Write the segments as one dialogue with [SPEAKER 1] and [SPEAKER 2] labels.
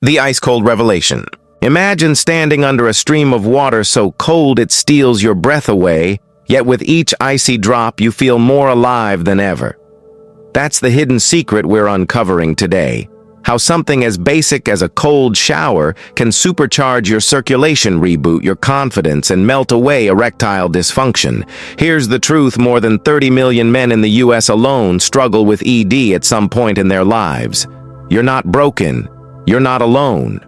[SPEAKER 1] The ice-cold revelation. Imagine standing under a stream of water so cold it steals your breath away, yet with each icy drop you feel more alive than ever. That's the hidden secret we're uncovering today. How something as basic as a cold shower can supercharge your circulation, reboot your confidence, and melt away erectile dysfunction. Here's the truth: more than 30 million men in the US alone struggle with ED at some point in their lives. You're not broken. You're not alone.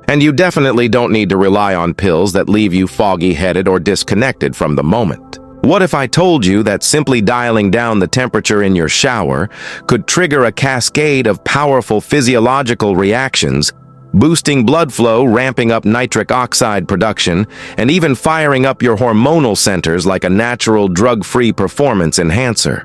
[SPEAKER 1] And you definitely don't need to rely on pills that leave you foggy-headed or disconnected from the moment. What if I told you that simply dialing down the temperature in your shower could trigger a cascade of powerful physiological reactions, boosting blood flow, ramping up nitric oxide production, and even firing up your hormonal centers like a natural drug-free performance enhancer?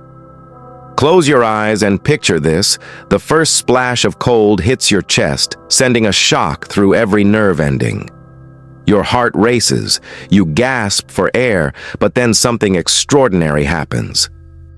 [SPEAKER 1] Close your eyes and picture this. The first splash of cold hits your chest, sending a shock through every nerve ending. Your heart races, you gasp for air, but then something extraordinary happens.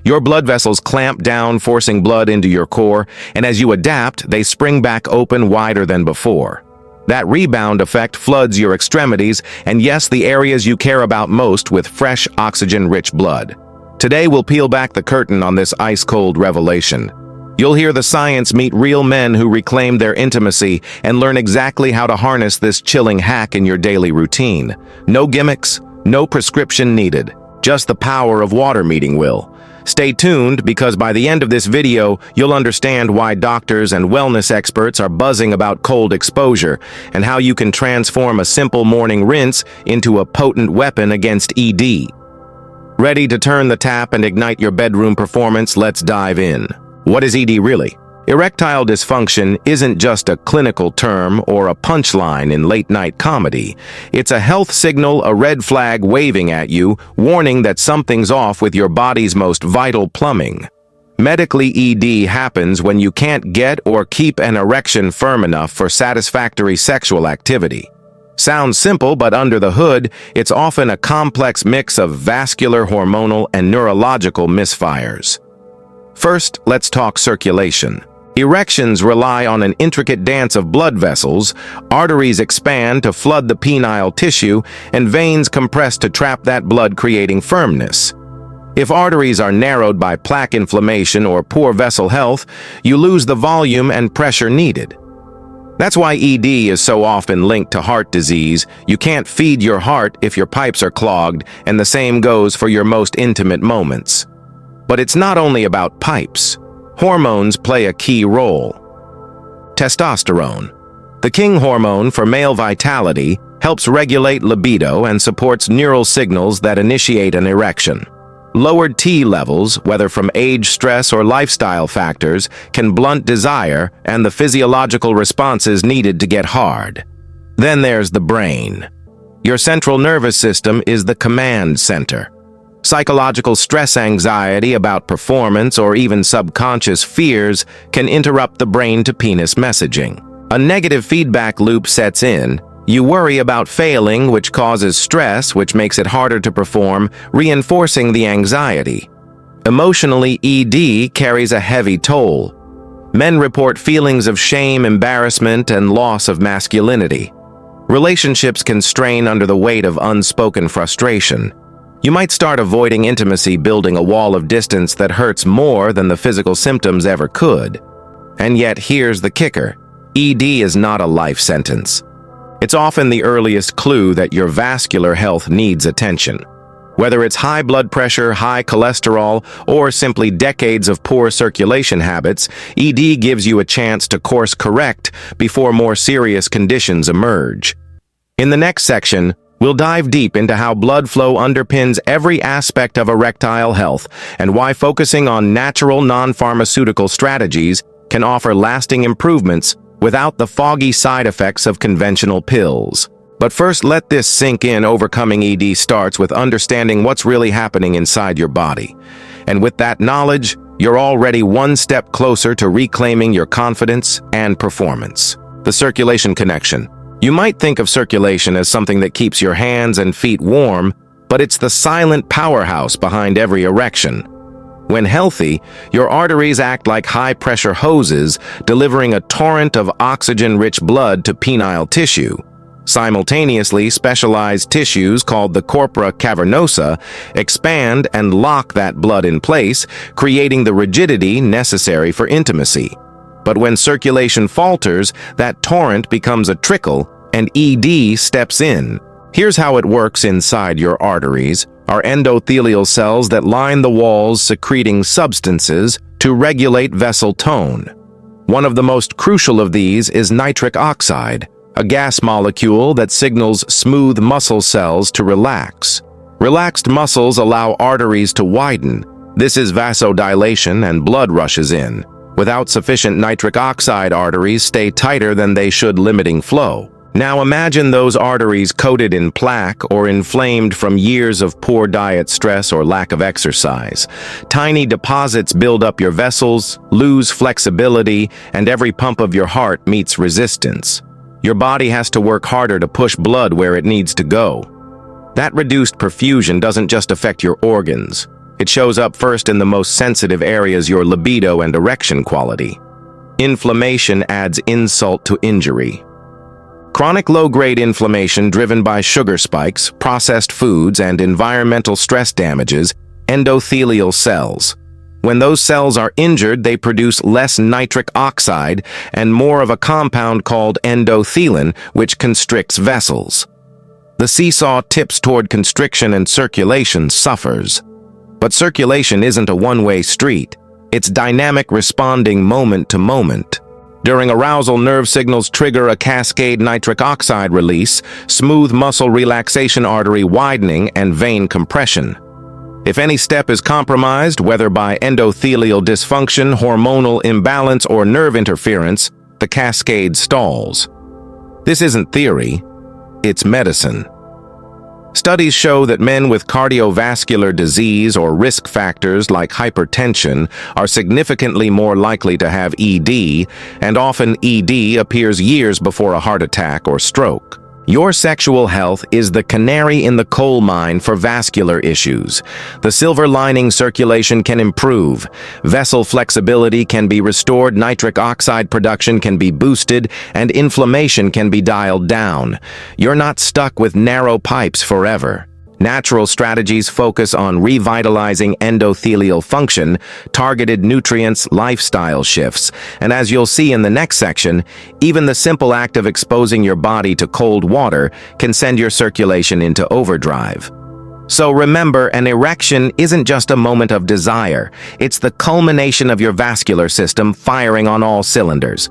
[SPEAKER 1] Your blood vessels clamp down, forcing blood into your core, and as you adapt, they spring back open wider than before. That rebound effect floods your extremities, and yes, the areas you care about most, with fresh, oxygen-rich blood. Today we'll peel back the curtain on this ice-cold revelation. You'll hear the science meet real men who reclaim their intimacy and learn exactly how to harness this chilling hack in your daily routine. No gimmicks, no prescription needed, just the power of water meeting will. Stay tuned, because by the end of this video, you'll understand why doctors and wellness experts are buzzing about cold exposure and how you can transform a simple morning rinse into a potent weapon against ED. Ready to turn the tap and ignite your bedroom performance? Let's dive in. What is ED really? Erectile dysfunction isn't just a clinical term or a punchline in late-night comedy. It's a health signal, a red flag waving at you, warning that something's off with your body's most vital plumbing. Medically, ED happens when you can't get or keep an erection firm enough for satisfactory sexual activity. Sounds simple, but under the hood, it's often a complex mix of vascular, hormonal, and neurological misfires. First, let's talk circulation. Erections rely on an intricate dance of blood vessels. Arteries expand to flood the penile tissue, and veins compress to trap that blood, creating firmness. If arteries are narrowed by plaque inflammation or poor vessel health, you lose the volume and pressure needed. That's why ED is so often linked to heart disease. You can't feed your heart if your pipes are clogged, and the same goes for your most intimate moments. But it's not only about pipes. Hormones play a key role. Testosterone, the king hormone for male vitality, helps regulate libido and supports neural signals that initiate an erection. Lowered T levels, whether from age, stress, or lifestyle factors, can blunt desire and the physiological responses needed to get hard. Then there's the brain. Your central nervous system is the command center. Psychological stress, anxiety about performance, or even subconscious fears can interrupt the brain-to-penis messaging. A negative feedback loop sets in. You worry about failing, which causes stress, which makes it harder to perform, reinforcing the anxiety. Emotionally, ED carries a heavy toll. Men report feelings of shame, embarrassment, and loss of masculinity. Relationships can strain under the weight of unspoken frustration. You might start avoiding intimacy, building a wall of distance that hurts more than the physical symptoms ever could. And yet, here's the kicker. ED is not a life sentence. It's often the earliest clue that your vascular health needs attention. Whether it's high blood pressure, high cholesterol, or simply decades of poor circulation habits, ED gives you a chance to course correct before more serious conditions emerge. In the next section, we'll dive deep into how blood flow underpins every aspect of erectile health and why focusing on natural, non-pharmaceutical strategies can offer lasting improvements without the foggy side effects of conventional pills. But first, let this sink in. Overcoming ED starts with understanding what's really happening inside your body. And with that knowledge, you're already one step closer to reclaiming your confidence and performance. The circulation connection. You might think of circulation as something that keeps your hands and feet warm, but it's the silent powerhouse behind every erection. When healthy, your arteries act like high-pressure hoses, delivering a torrent of oxygen-rich blood to penile tissue. Simultaneously, specialized tissues called the corpora cavernosa expand and lock that blood in place, creating the rigidity necessary for intimacy. But when circulation falters, that torrent becomes a trickle, and ED steps in. Here's how it works inside your arteries. Are endothelial cells that line the walls secreting substances to regulate vessel tone. One of the most crucial of these is nitric oxide, a gas molecule that signals smooth muscle cells to relax. Relaxed muscles allow arteries to widen. This is vasodilation and blood rushes in. Without sufficient nitric oxide, arteries stay tighter than they should, limiting flow. Now imagine those arteries coated in plaque or inflamed from years of poor diet, stress, or lack of exercise. Tiny deposits build up your vessels, lose flexibility, and every pump of your heart meets resistance. Your body has to work harder to push blood where it needs to go. That reduced perfusion doesn't just affect your organs. It shows up first in the most sensitive areas, your libido and erection quality. Inflammation adds insult to injury. Chronic low-grade inflammation driven by sugar spikes, processed foods, and environmental stress damages endothelial cells. When those cells are injured, they produce less nitric oxide and more of a compound called endothelin, which constricts vessels. The seesaw tips toward constriction and circulation suffers. But circulation isn't a one-way street. It's dynamic, responding moment to moment. During arousal, nerve signals trigger a cascade nitric oxide release, smooth muscle relaxation, artery widening, and vein compression. If any step is compromised, whether by endothelial dysfunction, hormonal imbalance, or nerve interference, the cascade stalls. This isn't theory, it's medicine. Studies show that men with cardiovascular disease or risk factors like hypertension are significantly more likely to have ED, and often ED appears years before a heart attack or stroke. Your sexual health is the canary in the coal mine for vascular issues. The silver lining: circulation can improve, vessel flexibility can be restored, nitric oxide production can be boosted, and inflammation can be dialed down. You're not stuck with narrow pipes forever. Natural strategies focus on revitalizing endothelial function, targeted nutrients, lifestyle shifts, and as you'll see in the next section, even the simple act of exposing your body to cold water can send your circulation into overdrive. So remember, an erection isn't just a moment of desire, it's the culmination of your vascular system firing on all cylinders.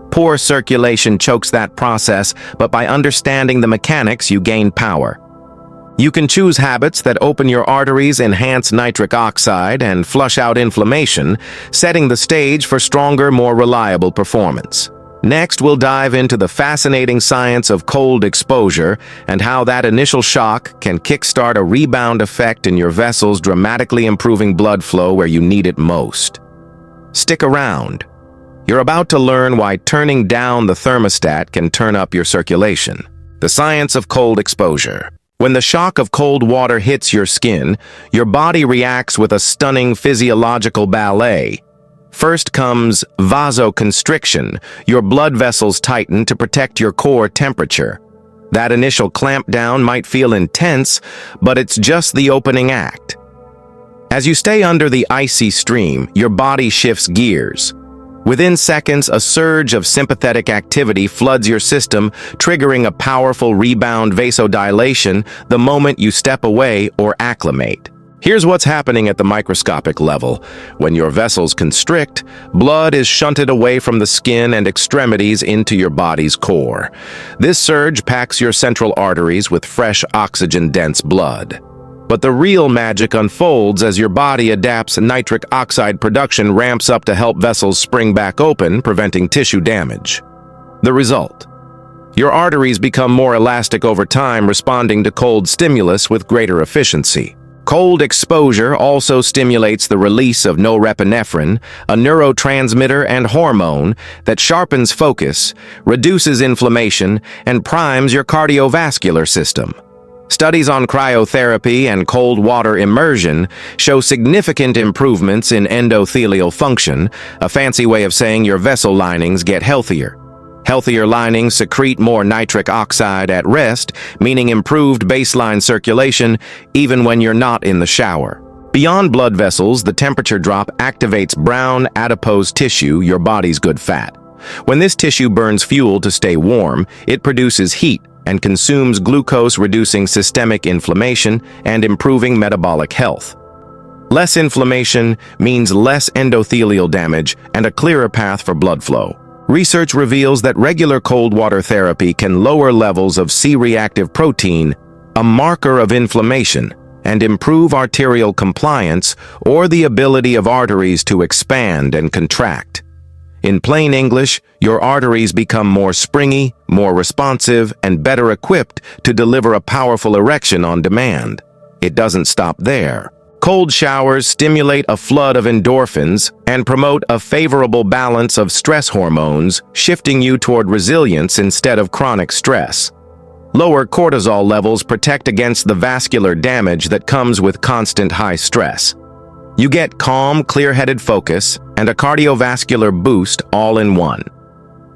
[SPEAKER 1] Poor circulation chokes that process, but by understanding the mechanics, you gain power. You can choose habits that open your arteries, enhance nitric oxide, and flush out inflammation, setting the stage for stronger, more reliable performance. Next, we'll dive into the fascinating science of cold exposure and how that initial shock can kickstart a rebound effect in your vessels, dramatically improving blood flow where you need it most. Stick around. You're about to learn why turning down the thermostat can turn up your circulation. The science of cold exposure. When the shock of cold water hits your skin, your body reacts with a stunning physiological ballet. First comes vasoconstriction. Your blood vessels tighten to protect your core temperature. That initial clampdown might feel intense, but it's just the opening act. As you stay under the icy stream, your body shifts gears. Within seconds, a surge of sympathetic activity floods your system, triggering a powerful rebound vasodilation the moment you step away or acclimate. Here's what's happening at the microscopic level. When your vessels constrict, blood is shunted away from the skin and extremities into your body's core. This surge packs your central arteries with fresh, oxygen-dense blood. But the real magic unfolds as your body adapts. Nitric oxide production ramps up to help vessels spring back open, preventing tissue damage. The result: your arteries become more elastic over time, responding to cold stimulus with greater efficiency. Cold exposure also stimulates the release of norepinephrine, a neurotransmitter and hormone that sharpens focus, reduces inflammation, and primes your cardiovascular system. Studies on cryotherapy and cold water immersion show significant improvements in endothelial function, a fancy way of saying your vessel linings get healthier. Healthier linings secrete more nitric oxide at rest, meaning improved baseline circulation even when you're not in the shower. Beyond blood vessels, the temperature drop activates brown adipose tissue, your body's good fat. When this tissue burns fuel to stay warm, it produces heat and consumes glucose, reducing systemic inflammation and improving metabolic health. Less inflammation means less endothelial damage and a clearer path for blood flow. Research reveals that regular cold water therapy can lower levels of C-reactive protein, a marker of inflammation, and improve arterial compliance or the ability of arteries to expand and contract. In plain English, your arteries become more springy, more responsive, and better equipped to deliver a powerful erection on demand. It doesn't stop there. Cold showers stimulate a flood of endorphins and promote a favorable balance of stress hormones, shifting you toward resilience instead of chronic stress. Lower cortisol levels protect against the vascular damage that comes with constant high stress. You get calm, clear-headed focus and a cardiovascular boost all in one.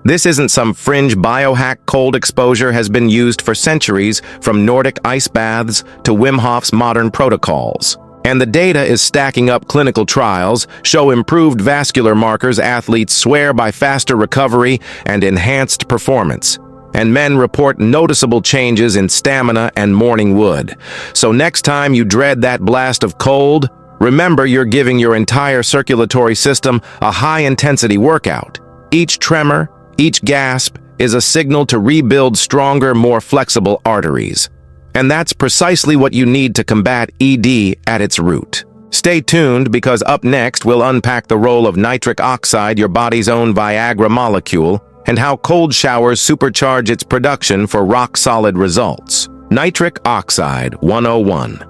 [SPEAKER 1] This isn't some fringe biohack. Cold exposure has been used for centuries, from Nordic ice baths to Wim Hof's modern protocols. And the data is stacking up. Clinical trials show improved vascular markers. Athletes swear by faster recovery and enhanced performance. And men report noticeable changes in stamina and morning wood. So next time you dread that blast of cold, remember you're giving your entire circulatory system a high-intensity workout. Each tremor, each gasp is a signal to rebuild stronger, more flexible arteries. And that's precisely what you need to combat ED at its root. Stay tuned, because up next we'll unpack the role of nitric oxide, your body's own Viagra molecule, and how cold showers supercharge its production for rock-solid results. Nitric Oxide 101.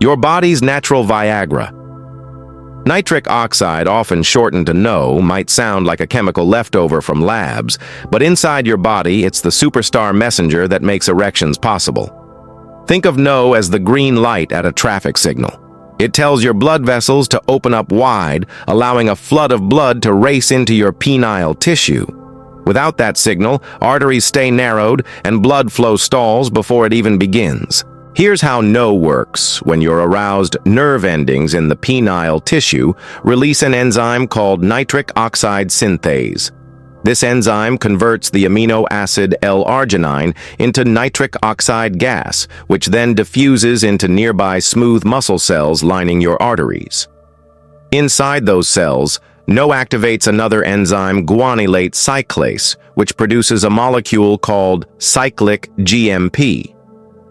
[SPEAKER 1] Your body's natural Viagra. Nitric oxide, often shortened to NO, might sound like a chemical leftover from labs, but inside your body, it's the superstar messenger that makes erections possible. Think of NO as the green light at a traffic signal. It tells your blood vessels to open up wide, allowing a flood of blood to race into your penile tissue. Without that signal, arteries stay narrowed and blood flow stalls before it even begins. Here's how NO works. When you're aroused, nerve endings in the penile tissue release an enzyme called nitric oxide synthase. This enzyme converts the amino acid L-arginine into nitric oxide gas, which then diffuses into nearby smooth muscle cells lining your arteries. Inside those cells, NO activates another enzyme, guanylate cyclase, which produces a molecule called cyclic GMP.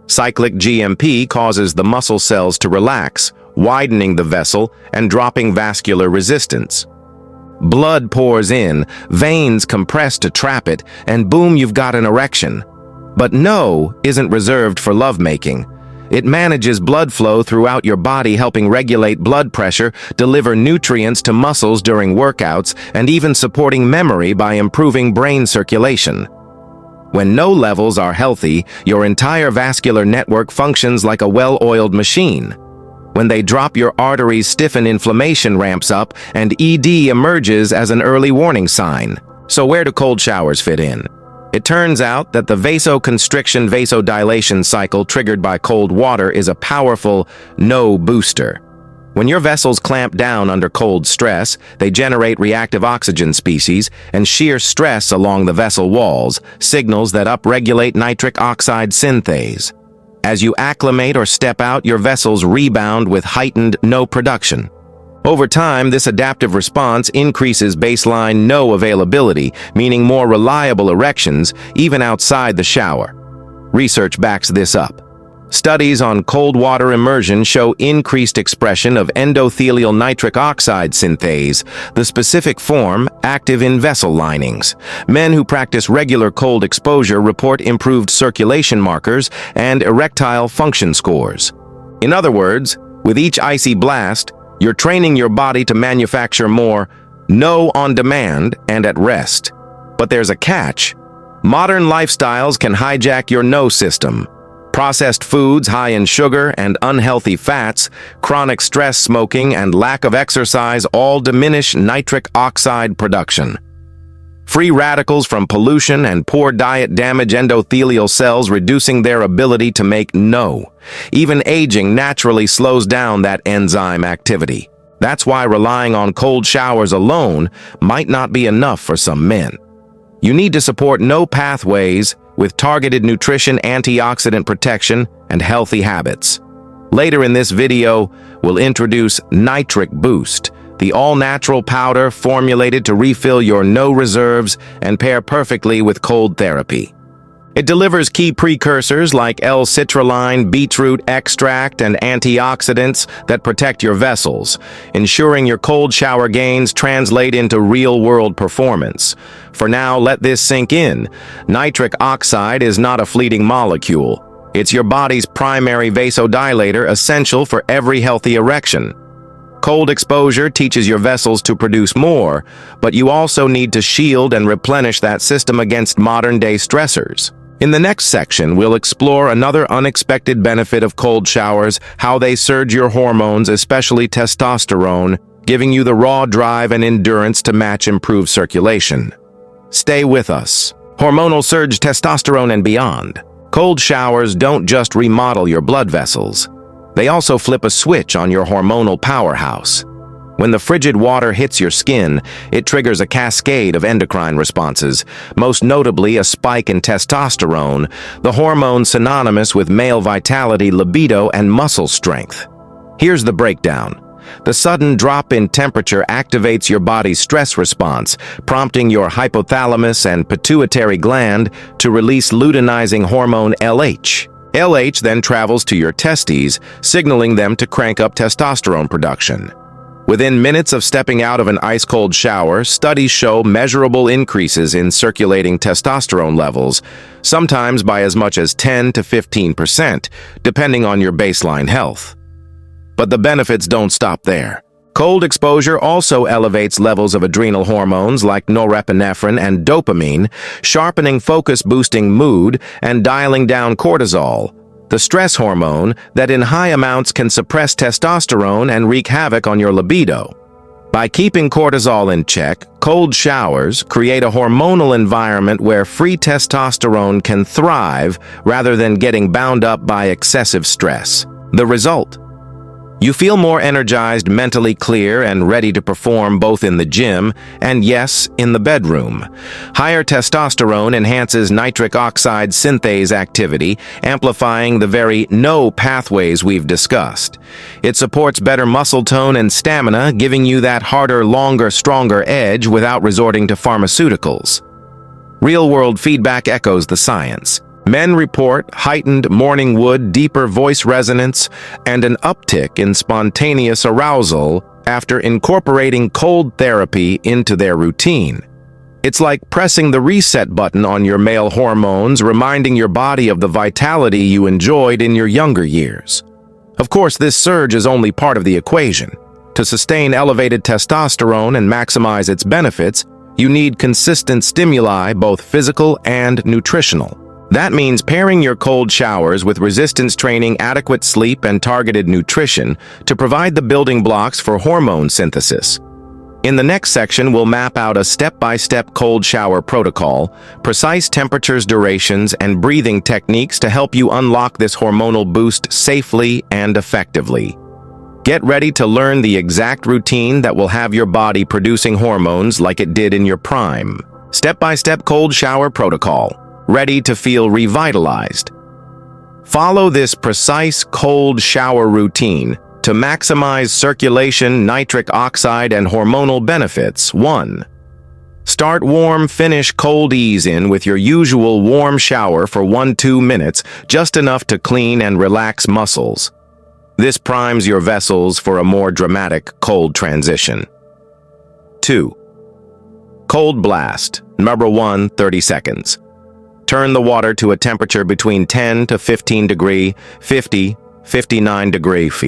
[SPEAKER 1] Cyclic GMP causes the muscle cells to relax, widening the vessel and dropping vascular resistance. Blood pours in, veins compress to trap it, and boom, you've got an erection. But NO isn't reserved for lovemaking. It manages blood flow throughout your body, helping regulate blood pressure, deliver nutrients to muscles during workouts, and even supporting memory by improving brain circulation. When NO levels are healthy, your entire vascular network functions like a well-oiled machine. When they drop, your arteries stiffen, inflammation ramps up, and ED emerges as an early warning sign. So where do cold showers fit in? It turns out that the vasoconstriction-vasodilation cycle triggered by cold water is a powerful NO booster. When your vessels clamp down under cold stress, they generate reactive oxygen species and shear stress along the vessel walls, signals that upregulate nitric oxide synthase. As you acclimate or step out, your vessels rebound with heightened NO production. Over time, this adaptive response increases baseline NO availability, meaning more reliable erections even outside the shower. Research backs this up. Studies on cold water immersion show increased expression of endothelial nitric oxide synthase, the specific form active in vessel linings. Men who practice regular cold exposure report improved circulation markers and erectile function scores. In other words, with each icy blast, you're training your body to manufacture more NO on demand and at rest. But there's a catch. Modern lifestyles can hijack your NO system. Processed foods high in sugar and unhealthy fats, chronic stress, smoking, and lack of exercise all diminish nitric oxide production. Free radicals from pollution and poor diet damage endothelial cells, reducing their ability to make NO. Even aging naturally slows down that enzyme activity. That's why relying on cold showers alone might not be enough for some men. You need to support NO pathways with targeted nutrition, antioxidant protection, and healthy habits. Later in this video, we'll introduce Nitric Boost, the all-natural powder formulated to refill your NO reserves and pair perfectly with cold therapy. It delivers key precursors like L-citrulline, beetroot extract, and antioxidants that protect your vessels, ensuring your cold shower gains translate into real-world performance. For now, let this sink in. Nitric oxide is not a fleeting molecule. It's your body's primary vasodilator, essential for every healthy erection. Cold exposure teaches your vessels to produce more, but you also need to shield and replenish that system against modern-day stressors. In the next section, we'll explore another unexpected benefit of cold showers, how they surge your hormones, especially testosterone, giving you the raw drive and endurance to match improved circulation. Stay with us. Hormonal surge, testosterone, and beyond. Cold showers don't just remodel your blood vessels. They also flip a switch on your hormonal powerhouse. When the frigid water hits your skin, it triggers a cascade of endocrine responses, most notably a spike in testosterone, the hormone synonymous with male vitality, libido, and muscle strength. Here's the breakdown. The sudden drop in temperature activates your body's stress response, prompting your hypothalamus and pituitary gland to release luteinizing hormone LH. LH then travels to your testes, signaling them to crank up testosterone production. Within minutes of stepping out of an ice-cold shower, studies show measurable increases in circulating testosterone levels, sometimes by as much as 10 to 15%, depending on your baseline health. But the benefits don't stop there. Cold exposure also elevates levels of adrenal hormones like norepinephrine and dopamine, sharpening focus, boosting mood, and dialing down cortisol, the stress hormone that in high amounts can suppress testosterone and wreak havoc on your libido. By keeping cortisol in check, cold showers create a hormonal environment where free testosterone can thrive rather than getting bound up by excessive stress. The result? You feel more energized, mentally clear, and ready to perform both in the gym and, yes, in the bedroom. Higher testosterone enhances nitric oxide synthase activity, amplifying the very NO pathways we've discussed. It supports better muscle tone and stamina, giving you that harder, longer, stronger edge without resorting to pharmaceuticals. Real-world feedback echoes the science. Men report heightened morning wood, deeper voice resonance, and an uptick in spontaneous arousal after incorporating cold therapy into their routine. It's like pressing the reset button on your male hormones, reminding your body of the vitality you enjoyed in your younger years. Of course, this surge is only part of the equation. To sustain elevated testosterone and maximize its benefits, you need consistent stimuli, both physical and nutritional. That means pairing your cold showers with resistance training, adequate sleep, and targeted nutrition to provide the building blocks for hormone synthesis. In the next section, we'll map out a step-by-step cold shower protocol, precise temperatures, durations, and breathing techniques to help you unlock this hormonal boost safely and effectively. Get ready to learn the exact routine that will have your body producing hormones like it did in your prime. Step-by-step cold shower protocol. Ready to feel revitalized. Follow this precise cold shower routine to maximize circulation, nitric oxide, and hormonal benefits. 1. Start warm, finish cold. Ease in with your usual warm shower for 1-2 minutes, just enough to clean and relax muscles. This primes your vessels for a more dramatic cold transition. 2. Cold blast. Number 1, 30 seconds. Turn the water to a temperature between 10 to 15 degree, 59 degree F.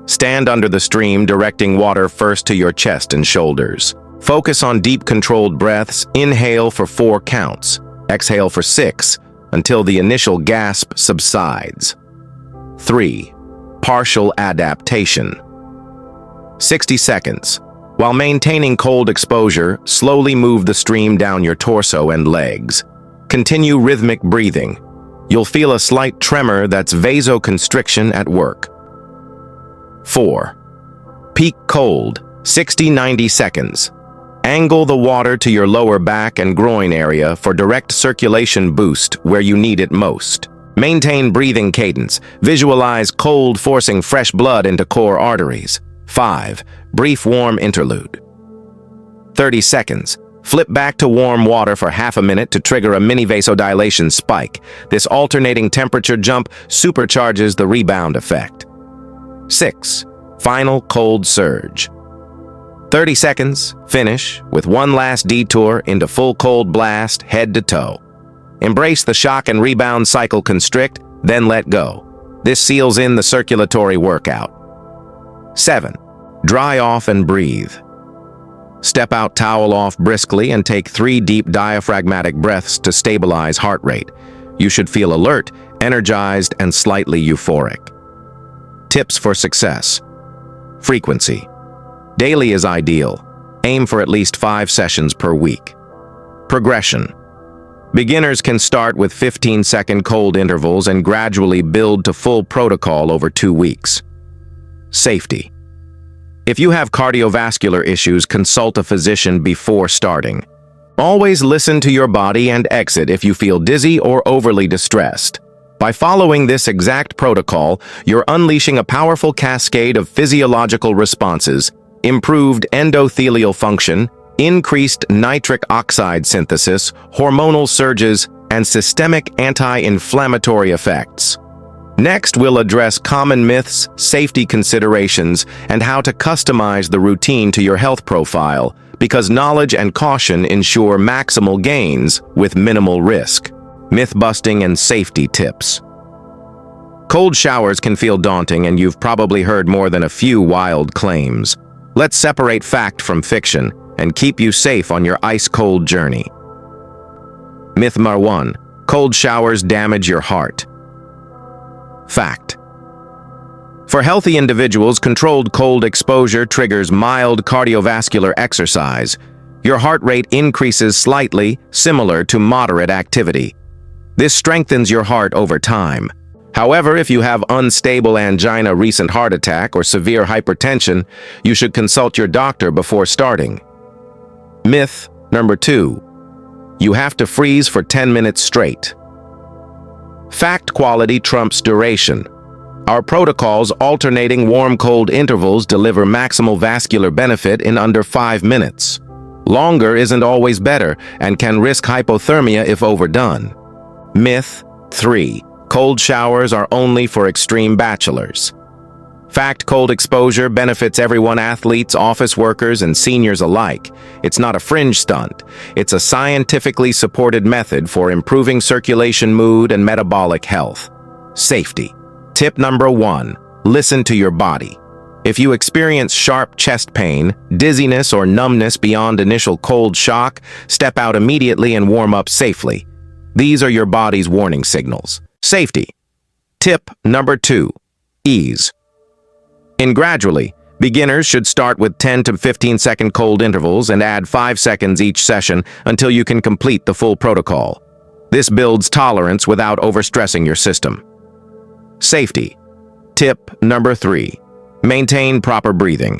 [SPEAKER 1] Stand under the stream, directing water first to your chest and shoulders. Focus on deep, controlled breaths. Inhale for 4 counts. Exhale for 6, until the initial gasp subsides. 3. Partial adaptation. 60 seconds. While maintaining cold exposure, slowly move the stream down your torso and legs. Continue rhythmic breathing. You'll feel a slight tremor that's vasoconstriction at work. 4. Peak cold, 60-90 seconds. Angle the water to your lower back and groin area for direct circulation boost where you need it most. Maintain breathing cadence. Visualize cold forcing fresh blood into core arteries. 5. Brief warm interlude. 30 seconds. Flip back to warm water for half a minute to trigger a mini vasodilation spike. This alternating temperature jump supercharges the rebound effect. 6. Final cold surge. 30 seconds, finish, with one last detour into full cold blast, head to toe. Embrace the shock and rebound cycle constrict, then let go. This seals in the circulatory workout. 7. Dry off and breathe. Step out, towel off briskly, and take 3 deep diaphragmatic breaths to stabilize heart rate. You should feel alert, energized, and slightly euphoric. Tips for success. Frequency. Daily is ideal. Aim for at least 5 sessions per week. Progression. Beginners can start with 15-second cold intervals and gradually build to full protocol over 2 weeks. Safety. If you have cardiovascular issues, consult a physician before starting. Always listen to your body and exit if you feel dizzy or overly distressed. By following this exact protocol, you're unleashing a powerful cascade of physiological responses, improved endothelial function, increased nitric oxide synthesis, hormonal surges, and systemic anti-inflammatory effects. Next, we'll address common myths, safety considerations, and how to customize the routine to your health profile, because knowledge and caution ensure maximal gains with minimal risk. Myth-busting and safety tips. Cold showers can feel daunting, and you've probably heard more than a few wild claims. Let's separate fact from fiction and keep you safe on your ice-cold journey. Myth number 1. Cold showers damage your heart. Fact. For healthy individuals, controlled cold exposure triggers mild cardiovascular exercise. Your heart rate increases slightly, similar to moderate activity. This strengthens your heart over time. However, if you have unstable angina, recent heart attack, or severe hypertension, you should consult your doctor before starting. Myth number 2. You have to freeze for 10 minutes straight. Fact: quality trumps duration. Our protocols alternating warm-cold intervals deliver maximal vascular benefit in under 5 minutes. Longer isn't always better and can risk hypothermia if overdone. Myth 3. Cold showers are only for extreme bachelors. Fact: cold exposure benefits everyone, athletes, office workers, and seniors alike. It's not a fringe stunt. It's a scientifically supported method for improving circulation, mood, and metabolic health. Safety. Tip number 1. Listen to your body. If you experience sharp chest pain, dizziness, or numbness beyond initial cold shock, step out immediately and warm up safely. These are your body's warning signals. Safety. Tip number 2. Ease. Gradually, beginners should start with 10 to 15-second cold intervals and add 5 seconds each session until you can complete the full protocol. This builds tolerance without overstressing your system. Safety. Tip number 3. Maintain proper breathing.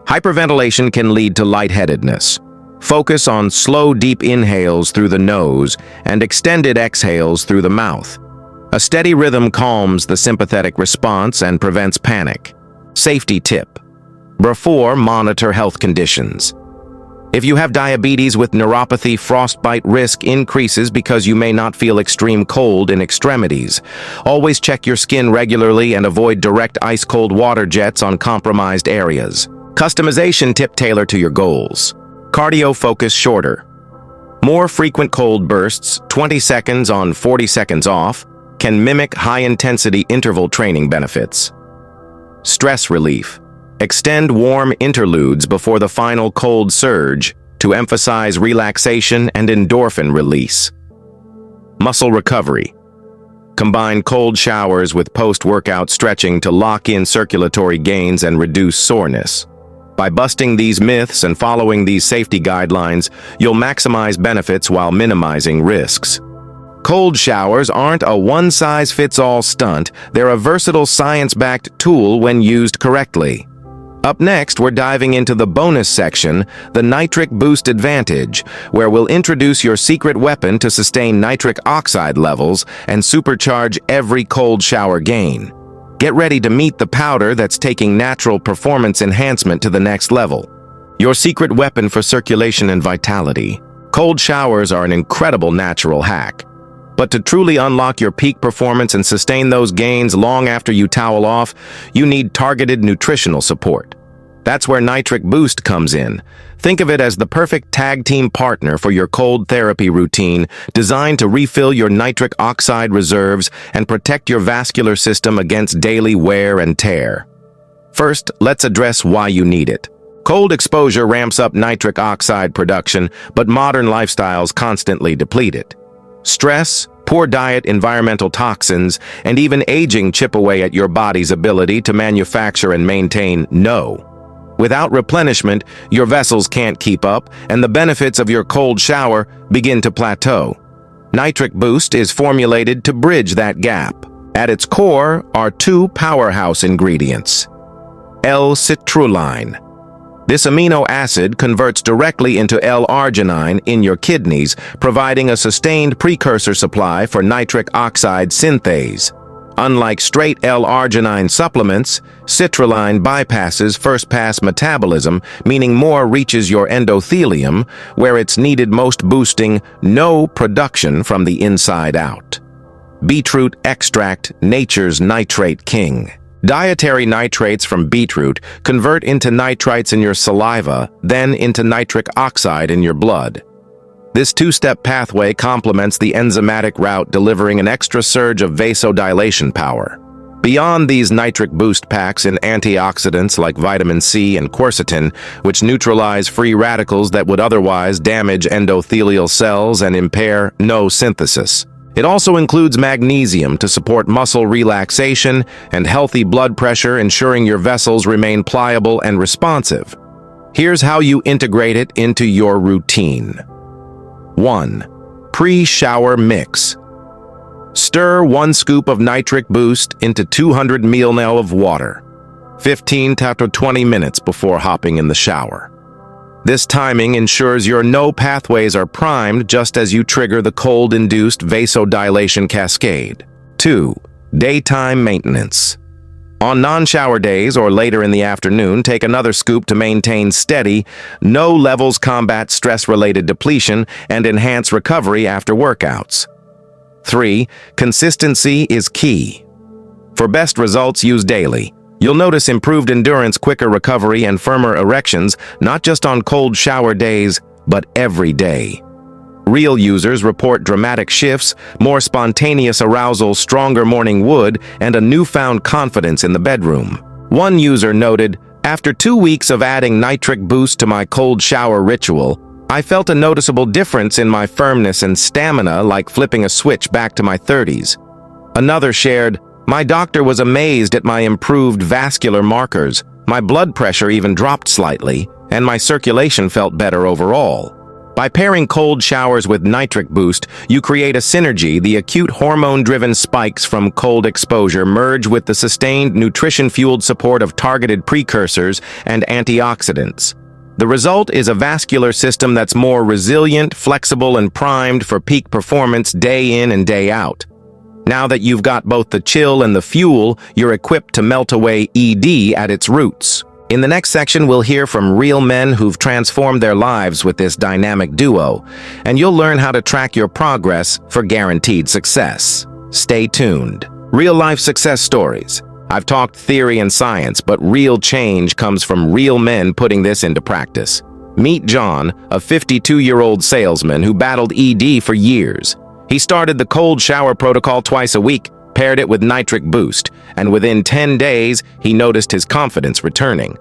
[SPEAKER 1] Hyperventilation can lead to lightheadedness. Focus on slow, deep inhales through the nose and extended exhales through the mouth. A steady rhythm calms the sympathetic response and prevents panic. Safety tip. Before, monitor health conditions. If you have diabetes with neuropathy, frostbite risk increases because you may not feel extreme cold in extremities. Always check your skin regularly and avoid direct ice-cold water jets on compromised areas. Customization tip: tailor to your goals. Cardio focus shorter. More frequent cold bursts, 20 seconds on 40 seconds off, can mimic high-intensity interval training benefits. Stress relief. Extend warm interludes before the final cold surge to emphasize relaxation and endorphin release. Muscle recovery. Combine cold showers with post-workout stretching to lock in circulatory gains and reduce soreness. By busting these myths and following these safety guidelines, you'll maximize benefits while minimizing risks. Cold showers aren't a one-size-fits-all stunt, they're a versatile science-backed tool when used correctly. Up next, we're diving into the bonus section, the Nitric Boost Advantage, where we'll introduce your secret weapon to sustain nitric oxide levels and supercharge every cold shower gain. Get ready to meet the powder that's taking natural performance enhancement to the next level. Your secret weapon for circulation and vitality. Cold showers are an incredible natural hack. But to truly unlock your peak performance and sustain those gains long after you towel off, you need targeted nutritional support. That's where Nitric Boost comes in. Think of it as the perfect tag team partner for your cold therapy routine, designed to refill your nitric oxide reserves and protect your vascular system against daily wear and tear. First, let's address why you need it. Cold exposure ramps up nitric oxide production, but modern lifestyles constantly deplete it. Stress, poor diet, environmental toxins, and even aging chip away at your body's ability to manufacture and maintain NO. Without replenishment, your vessels can't keep up, and the benefits of your cold shower begin to plateau. Nitric Boost is formulated to bridge that gap. At its core are two powerhouse ingredients: L-citrulline. This amino acid converts directly into L-arginine in your kidneys, providing a sustained precursor supply for nitric oxide synthase. Unlike straight L-arginine supplements, citrulline bypasses first-pass metabolism, meaning more reaches your endothelium, where it's needed most, boosting NO production from the inside out. Beetroot extract, nature's nitrate king. Dietary nitrates from beetroot convert into nitrites in your saliva, then into nitric oxide in your blood. This two-step pathway complements the enzymatic route, delivering an extra surge of vasodilation power. Beyond these nitric boost packs in antioxidants like vitamin C and quercetin, which neutralize free radicals that would otherwise damage endothelial cells and impair NO synthesis. It also includes magnesium to support muscle relaxation and healthy blood pressure, ensuring your vessels remain pliable and responsive. Here's how you integrate it into your routine. 1. Pre-shower mix. Stir 1 scoop of Nitric Boost into 200 ml of water, 15 to 20 minutes before hopping in the shower. This timing ensures your NO pathways are primed just as you trigger the cold-induced vasodilation cascade. 2. Daytime maintenance. On non-shower days or later in the afternoon, take another scoop to maintain steady NO levels, combat stress-related depletion, and enhance recovery after workouts. 3. Consistency is key. For best results, use daily. You'll notice improved endurance, quicker recovery, and firmer erections, not just on cold shower days, but every day. Real users report dramatic shifts, more spontaneous arousal, stronger morning wood, and a newfound confidence in the bedroom. One user noted, "After 2 weeks of adding Nitric Boost to my cold shower ritual, I felt a noticeable difference in my firmness and stamina, like flipping a switch back to my 30s. Another shared, "My doctor was amazed at my improved vascular markers. My blood pressure even dropped slightly, and my circulation felt better overall." By pairing cold showers with Nitric Boost, you create a synergy. The acute hormone-driven spikes from cold exposure merge with the sustained nutrition-fueled support of targeted precursors and antioxidants. The result is a vascular system that's more resilient, flexible, and primed for peak performance day in and day out. Now that you've got both the chill and the fuel, you're equipped to melt away ED at its roots. In the next section, we'll hear from real men who've transformed their lives with this dynamic duo, and you'll learn how to track your progress for guaranteed success. Stay tuned. Real-life success stories. I've talked theory and science, but real change comes from real men putting this into practice. Meet John, a 52-year-old salesman who battled ED for years. He started the cold shower protocol twice a week, paired it with Nitric Boost, and within 10 days, he noticed his confidence returning.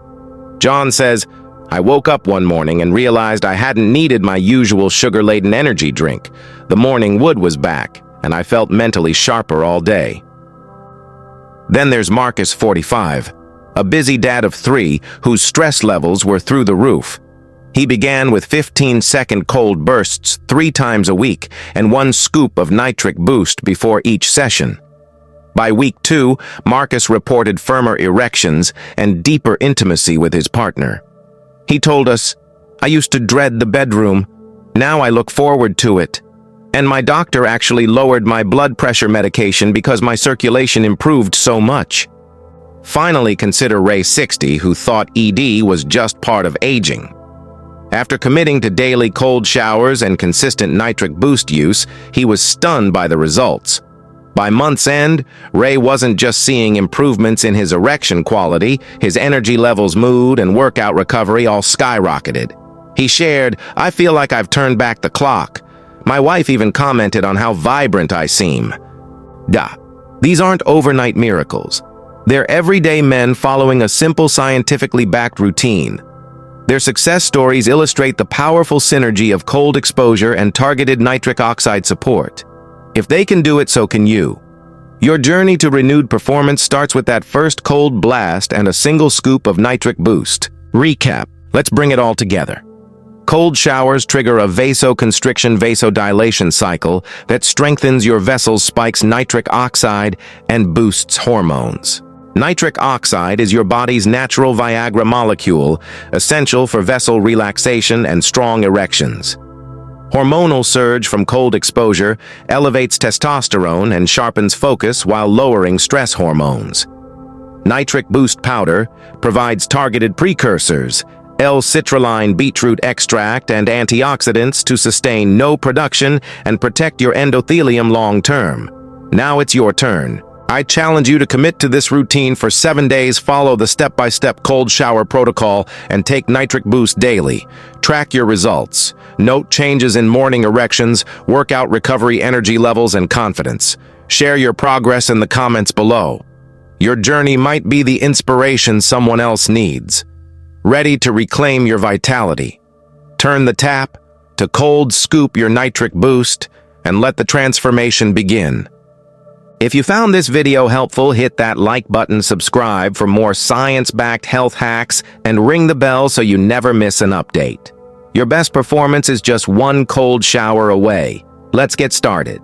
[SPEAKER 1] John says, "I woke up one morning and realized I hadn't needed my usual sugar-laden energy drink. The morning wood was back, and I felt mentally sharper all day. Then there's Marcus, 45, a busy dad of 3 whose stress levels were through the roof. He began with 15-second cold bursts 3 times a week and 1 scoop of nitric boost before each session. By week 2, Marcus reported firmer erections and deeper intimacy with his partner. He told us, "I used to dread the bedroom. Now I look forward to it. And my doctor actually lowered my blood pressure medication because my circulation improved so much." Finally, consider Ray, 60, who thought ED was just part of aging. After committing to daily cold showers and consistent nitric boost use, he was stunned by the results. By month's end, Ray wasn't just seeing improvements in his erection quality, his energy levels, mood, and workout recovery all skyrocketed. He shared, "I feel like I've turned back the clock. My wife even commented on how vibrant I seem." These aren't overnight miracles. They're everyday men following a simple scientifically backed routine. Their success stories illustrate the powerful synergy of cold exposure and targeted nitric oxide support. If they can do it, so can you. Your journey to renewed performance starts with that first cold blast and a single scoop of nitric boost. Recap. Let's bring it all together. Cold showers trigger a vasoconstriction-vasodilation cycle that strengthens your vessels, spikes nitric oxide, and boosts hormones. Nitric oxide is your body's natural Viagra molecule, essential for vessel relaxation and strong erections. Hormonal surge from cold exposure elevates testosterone and sharpens focus while lowering stress hormones. Nitric boost powder provides targeted precursors, L-citrulline beetroot extract, and antioxidants to sustain no production and protect your endothelium long-term. Now it's your turn. I challenge you to commit to this routine for 7 days, follow the step-by-step cold shower protocol, and take nitric boost daily. Track your results. Note changes in morning erections, workout recovery, energy levels, and confidence. Share your progress in the comments below. Your journey might be the inspiration someone else needs. Ready to reclaim your vitality? Turn the tap to cold scoop your nitric boost and let the transformation begin. If you found this video helpful, hit that like button, subscribe for more science-backed health hacks, and ring the bell so you never miss an update. Your best performance is just 1 cold shower away. Let's get started.